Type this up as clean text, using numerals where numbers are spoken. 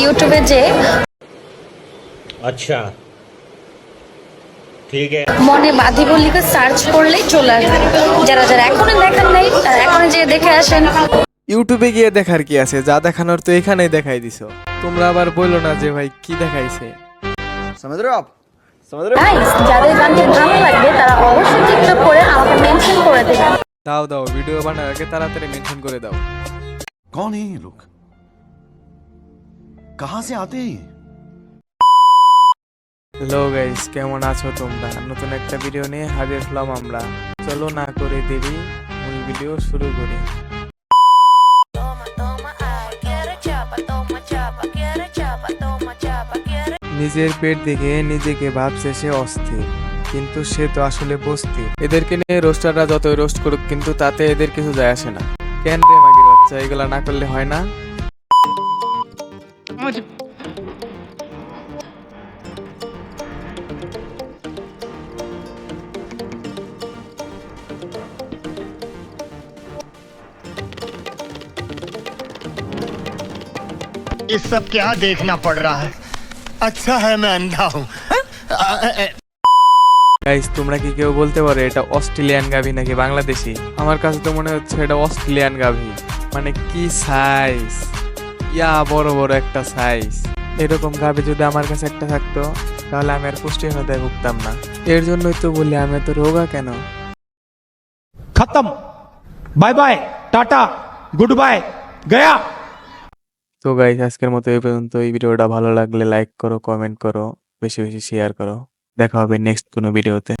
ইউটিউবে যে अच्छा ठीक है মনে বাঁধি বলিকে সার্চ করলেই চলে আসবে। যারা যারা এখনো দেখেন নাই তারা এখনো যে দেখে আসেন। ইউটিউবে গিয়ে দেখার কি আছে, যা দেখানোর তো এখানেই দেখাই দিছো। তোমরা আবার বললো না যে ভাই কি দেখাইছে। समझ रहे हो आप? समझ रहे हो? গাইস, যাদের গানটি ভালো লাগবে তারা অবশ্যই টিকটক করে আমাকে মেনশন করে দেবেন। দাও দাও, ভিডিও বানার আগে তাড়াতাড়ি মেনশন করে দাও। कौन है ये लोग? कहां से आते हैं ये? হ্যালো গাইস, কেমন আছো তোমরা? নতুন একটা ভিডিও নিয়ে হাজির হলাম আমরা। চলো না করে দেরি, মূল ভিডিও শুরু করি। নিজের পেট দেখে নিজেকে ভাবছে সে অস্থির, কিন্তু সে তো আসলে বস্তির। এদেরকে নিয়ে রোস্টাররা যতই রোস্ট করুক, কিন্তু তাতে এদের কিছু যায় আসে না। কেন রে মাগির বাচ্চা, এগুলা না করলে হয় না? ये सब क्या देखना पड़ रहा है? अच्छा है मैं अंधा हूँ। গাইস, তোমরা কি কেউ বলতে পারো এটা অস্ট্রেলিয়ান গাভি নাকি বাংলাদেশি? আমার কাছে তো মনে হচ্ছে এটা অস্ট্রেলিয়ান গাভি। মানে কি সাইজ, ইয়া বড় বড় একটা সাইজ। এরকম গাভি যদি আমার কাছে একটা থাকতো তাহলে আমি আর পুষ্টিহীনতায় ভুগতাম না। এর জন্যই তো বলি আমি তো রোগা কেন। खत्म, bye bye, tata, goodbye, गया। তো গাইস, আজকের মতো এই পর্যন্ত। এই ভিডিওটা ভালো লাগলে লাইক করো, কমেন্ট করো, বেশি বেশি শেয়ার করো। দেখা হবে নেক্সট কোনো ভিডিওতে।